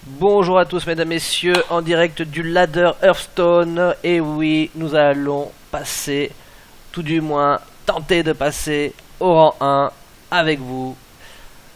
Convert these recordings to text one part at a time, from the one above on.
Bonjour à tous mesdames, messieurs, en direct du ladder Hearthstone. Et oui, nous allons passer, tout du moins tenter de passer au rang 1 avec vous.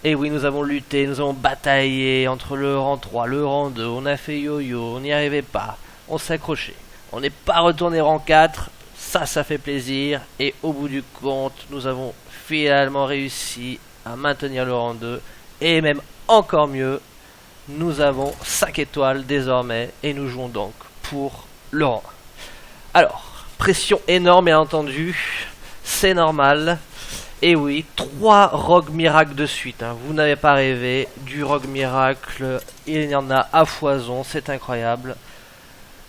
Et oui, nous avons lutté, nous avons bataillé entre le rang 3, le rang 2, on a fait yo-yo, on n'y arrivait pas, on s'est accroché. On n'est pas retourné rang 4, ça fait plaisir. Et au bout du compte, nous avons finalement réussi à maintenir le rang 2. Et même encore mieux, nous avons 5 étoiles désormais et nous jouons donc pour le rang 1. Alors, pression énorme bien entendu, c'est normal. Et oui, 3 Rogue Miracle de suite, hein. Vous n'avez pas rêvé, du Rogue Miracle, il y en a à foison, c'est incroyable.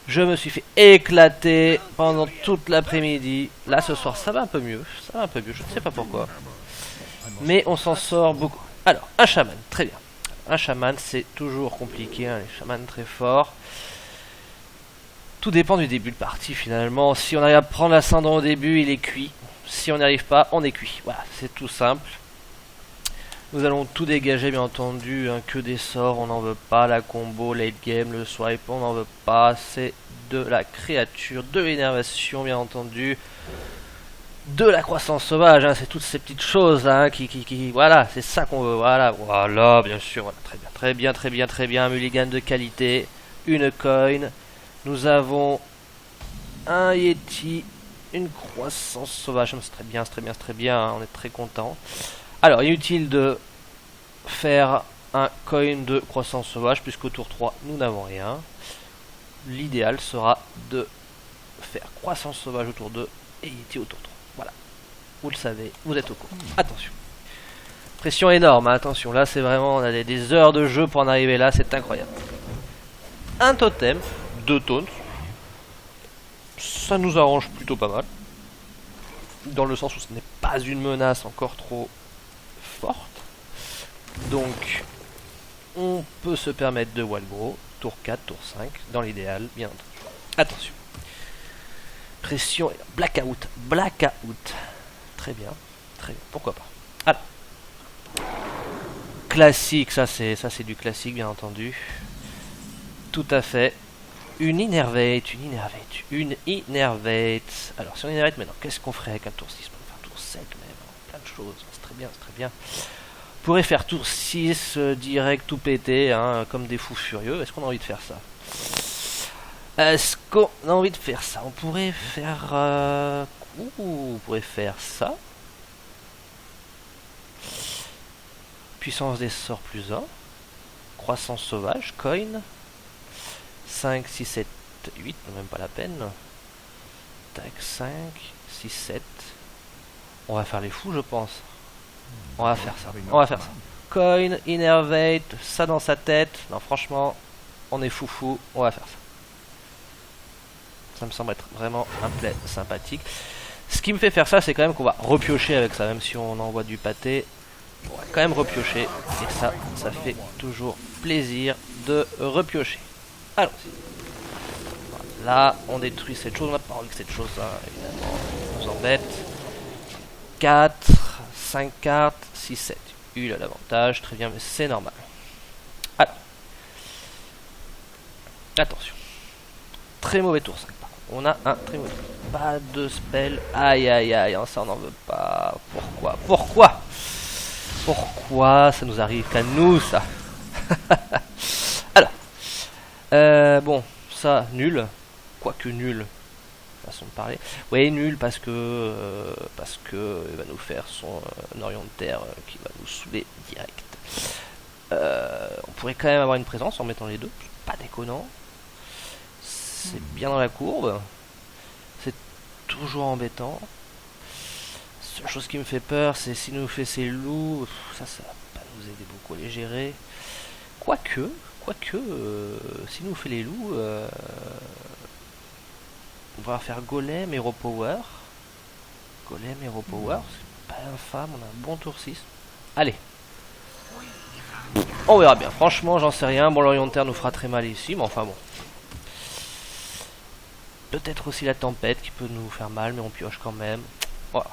Je me suis fait éclater pendant toute l'après-midi. Là ce soir ça va un peu mieux, je ne sais pas pourquoi. Mais on s'en sort beaucoup. Alors, un chaman, très bien. Un chaman, c'est toujours compliqué, hein, les chamans très forts. Tout dépend du début de partie finalement. Si on arrive à prendre l'ascendant au début, il est cuit. Si on n'y arrive pas, on est cuit. Voilà, c'est tout simple. Nous allons tout dégager bien entendu, hein, que des sorts, on n'en veut pas. La combo, late game, le swipe, on n'en veut pas. C'est de la créature, de l'énervation bien entendu. De la croissance sauvage, hein, c'est toutes ces petites choses hein, voilà, c'est ça qu'on veut, voilà, bien sûr, voilà, très bien, un mulligan de qualité, une coin, nous avons un yeti, une croissance sauvage, c'est très bien, hein, on est très content. Alors, inutile de faire un coin de croissance sauvage, puisqu'au tour 3, nous n'avons rien. L'idéal sera de faire croissance sauvage au tour 2 et yeti au tour 3. Voilà, vous le savez, vous êtes au courant. Attention, pression énorme, hein, attention, là c'est vraiment, on a des heures de jeu pour en arriver là, c'est incroyable. Un totem, 2 taunts, ça nous arrange plutôt pas mal, dans le sens où ce n'est pas une menace encore trop forte. Donc, on peut se permettre de Walbro, tour 4, tour 5, dans l'idéal, bien entendu. Attention. Pression, blackout. Très bien, pourquoi pas. Alors, classique, ça c'est du classique bien entendu. Tout à fait. Une innervate. Alors si on innervate maintenant, qu'est-ce qu'on ferait avec un tour 6? On peut faire tour 7 même, plein de choses, c'est très bien. On pourrait faire tour 6 direct tout pété, hein, comme des fous furieux. Est-ce qu'on a envie de faire ça? Est-ce qu'on a envie de faire ça? On pourrait faire... on pourrait faire ça. Puissance des sorts plus 1. Croissance sauvage, coin. 5, 6, 7, 8, même pas la peine. Tac, 5, 6, 7. On va faire les fous, je pense. On va faire ça. Coin, innervate, ça dans sa tête. Non, franchement, on est foufou, on va faire ça. Ça me semble être vraiment un play sympathique. Ce qui me fait faire ça, c'est quand même qu'on va repiocher avec ça. Même si on envoie du pâté, on va quand même repiocher. Et ça fait toujours plaisir de repiocher. Allons-y. Là, on détruit cette chose. On n'a pas envie que cette chose, hein, évidemment, nous embête. 4, 5 cartes, 6, 7. Il a l'avantage, très bien, mais c'est normal. Alors. Attention. Très mauvais tour 5. On a un très mauvais. Pas de spell. Aïe, ça on n'en veut pas. Pourquoi ça nous arrive qu'à nous, ça? Alors. Bon, ça, nul. Quoique nul. Façon de parler. Oui, nul parce que il va nous faire son Orion de terre qui va nous saouler direct. On pourrait quand même avoir une présence en mettant les deux. Pas déconnant. C'est bien dans la courbe. C'est toujours embêtant. La seule chose qui me fait peur, c'est s'il nous fait ses loups. Ça va pas nous aider beaucoup à les gérer. Quoique, s'il nous fait les loups, on va faire Golem et Repower. C'est pas infâme, on a un bon tour 6. Allez. On verra bien. Franchement, j'en sais rien. Bon, l'Orion de terre nous fera très mal ici, mais enfin bon. Peut-être aussi la tempête qui peut nous faire mal, mais on pioche quand même. Voilà.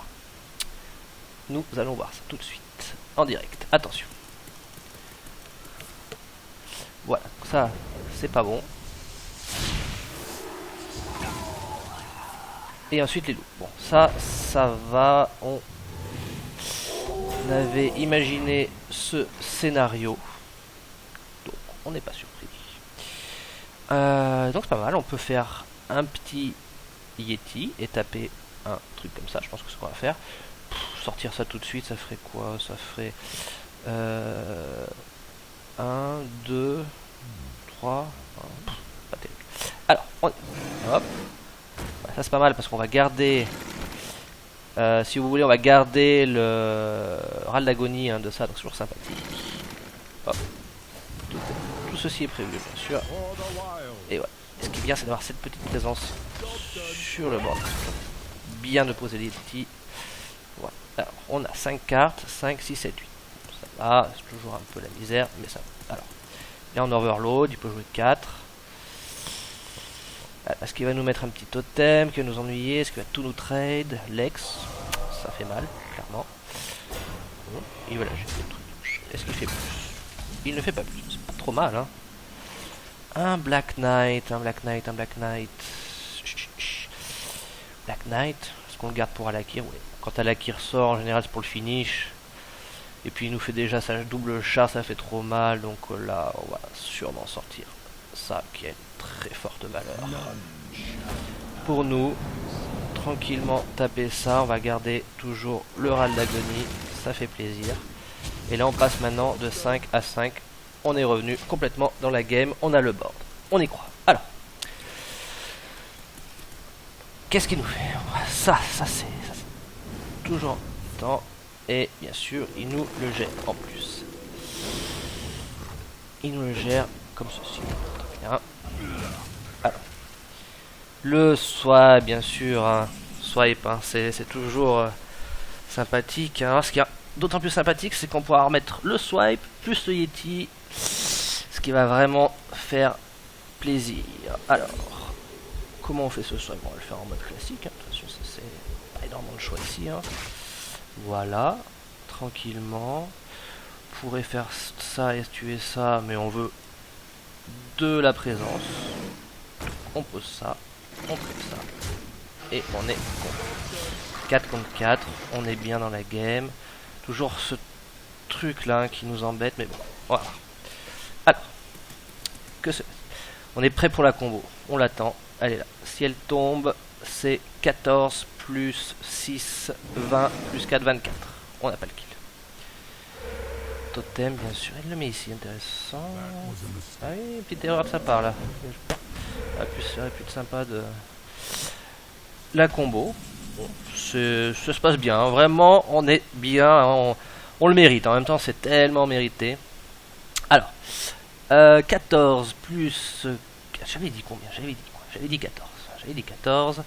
Nous allons voir ça tout de suite. En direct. Attention. Voilà, ça, c'est pas bon. Et ensuite les loups. Bon, ça va. On avait imaginé ce scénario. Donc, on n'est pas surpris. Donc, c'est pas mal. On peut faire un petit Yeti et taper un truc comme ça. Je pense que c'est ce qu'on va faire. Sortir ça tout de suite, ça ferait quoi? Ça ferait 1, 2, 3. Pas terrible. Alors, hop. Ça c'est pas mal parce qu'on va garder, si vous voulez, on va garder le râle d'agonie de ça, donc c'est toujours sympathique. Hop. Tout ceci est prévu, bien sûr. Et ouais. Ce qui est bien, c'est d'avoir cette petite présence sur le bord. Bien de poser les petits. Voilà. Alors, on a 5 cartes, 5, 6, 7, 8. Ça va, c'est toujours un peu la misère, mais ça va. Alors, là en overload, il peut jouer 4. Est-ce qu'il va nous mettre un petit totem qui va nous ennuyer? Est-ce qu'il va tout nous trade? Lex, ça fait mal, clairement. Il va lâcher des trucs. Est-ce qu'il fait plus? Il ne fait pas plus, c'est pas trop mal, hein. Un Black Knight, un Black Knight, un Black Knight. Black Knight, est-ce qu'on le garde pour Alakir? Oui. Quand Alakir sort, en général, c'est pour le finish. Et puis il nous fait déjà sa double char, ça fait trop mal. Donc là, on va sûrement sortir ça qui a une très forte valeur. Pour nous, tranquillement taper ça. On va garder toujours le râle d'agonie. Ça fait plaisir. Et là, on passe maintenant de 5 à 5. On est revenu complètement dans la game. On a le board. On y croit. Alors. Qu'est-ce qu'il nous fait? Ça c'est toujours temps. Et bien sûr, il nous le gère en plus. Il nous le gère comme ceci. Très bien. Alors. Le swipe, bien sûr. Hein. Swipe, hein, c'est toujours sympathique. Hein. Ce qui est d'autant plus sympathique, c'est qu'on pourra remettre le swipe plus le Yeti. Ce qui va vraiment faire plaisir. Alors. Comment on fait ce swipe? On va le faire en mode classique. Hein. De toute façon, c'est pas énormément de choix ici. Hein. Voilà. Tranquillement. On pourrait faire ça et tuer ça, mais on veut de la présence. On pose ça. On fait ça. Et on est contre. 4 contre 4. On est bien dans la game. Toujours ce truc là qui nous embête, mais bon. Voilà. Alors. On est prêt pour la combo. On l'attend. Elle est là. Si elle tombe, c'est 14 plus 6, 20 plus 4, 24. On n'a pas le kill. Totem, bien sûr. Il le met ici. Intéressant. Ah oui, une petite erreur de sa part là. Ça aurait pu être sympa de. La combo. Bon, ça se passe bien. Hein. Vraiment, on est bien. Hein. On le mérite. En même temps, c'est tellement mérité. Alors. 14 plus. J'avais dit combien? J'avais dit 14. J'avais dit 14.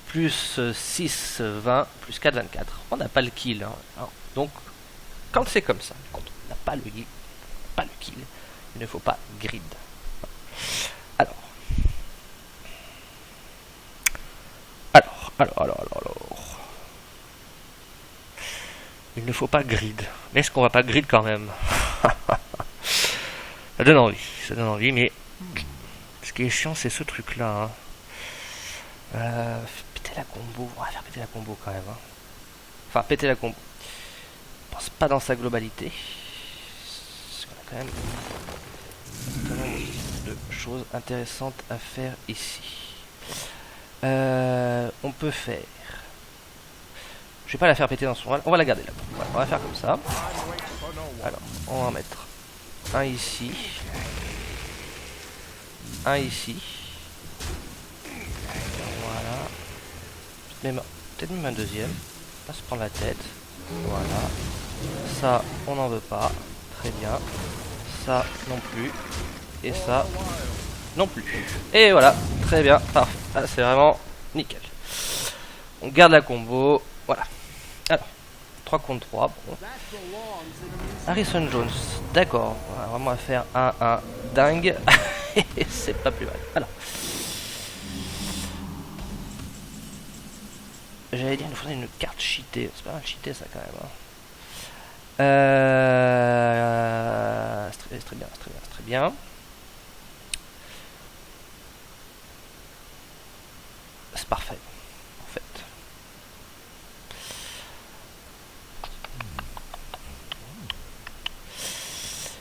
Plus 6, 20. Plus 4, 24. On n'a pas le kill. Hein. Donc, quand c'est comme ça, quand on n'a pas le kill, il ne faut pas grid. Alors. Il ne faut pas grid. Mais est-ce qu'on va pas grid quand même? Ça donne envie, mais ce qui est chiant, c'est ce truc-là. Hein. Péter la combo, on va faire péter la combo quand même. Hein. Enfin, péter la combo. Je pense pas dans sa globalité. Parce qu'on a quand même de choses intéressantes à faire ici. On peut faire. Je vais pas la faire péter dans son rôle. On va la garder là. Voilà, on va faire comme ça. Alors, on va en mettre un ici. Un ici. Voilà. Peut-être même un deuxième. On va se prendre la tête. Voilà. Ça, on n'en veut pas. Très bien. Ça non plus. Et ça non plus. Et voilà. Très bien. Parfait. Ah, c'est vraiment nickel. On garde la combo. Voilà. Alors. 3 contre 3. Bon. Harrison Jones. D'accord. On va vraiment faire un dingue. C'est pas plus mal. Alors. J'allais dire, il nous faudrait une carte cheatée. C'est pas mal cheaté ça quand même. Hein. C'est très bien, c'est très bien. parfait, en fait.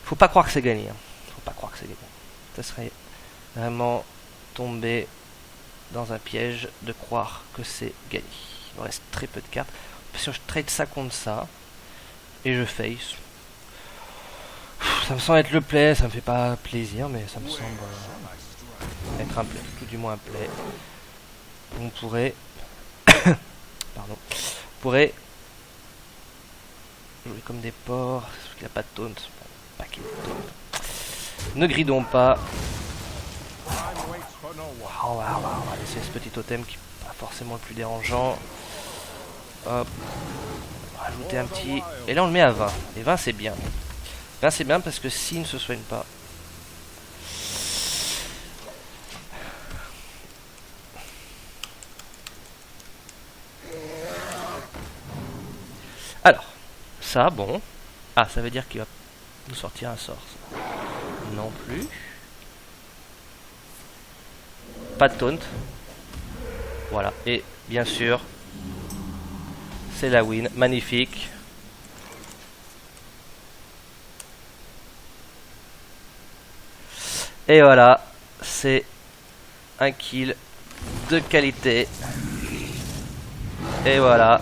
Faut pas croire que c'est gagné. Hein. Faut pas croire que c'est gagné. Ça serait vraiment tomber dans un piège de croire que c'est gagné. Il me reste très peu de cartes. Si je trade ça contre ça, et je face. Ça me semble être le play, ça me fait pas plaisir, mais ça me semble être un play, tout du moins un play. On pourrait... Pardon. On pourrait jouer comme des porcs, parce qu'il n'y a pas de taunt. Bon, pas qu'il y ait de taunt. Ne gridons pas. On va laisser ce petit totem qui n'est pas forcément le plus dérangeant. Hop. Rajouter un petit... Et là on le met à 20. Et 20 c'est bien. 20 c'est bien parce que s'il ne se soigne pas... Alors, ça, bon. Ah, ça veut dire qu'il va nous sortir un sort. Ça. Non plus. Pas de taunt. Voilà. Et bien sûr, c'est la win. Magnifique. Et voilà. C'est un kill de qualité. Et voilà.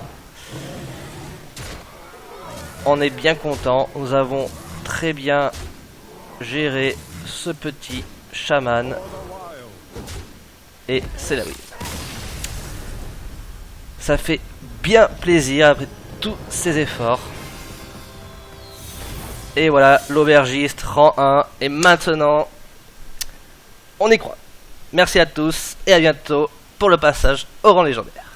On est bien content. Nous avons très bien géré ce petit chaman. Et c'est la win. Ça fait bien plaisir après tous ces efforts. Et voilà, l'aubergiste rang 1. Et maintenant, on y croit. Merci à tous et à bientôt pour le passage au rang légendaire.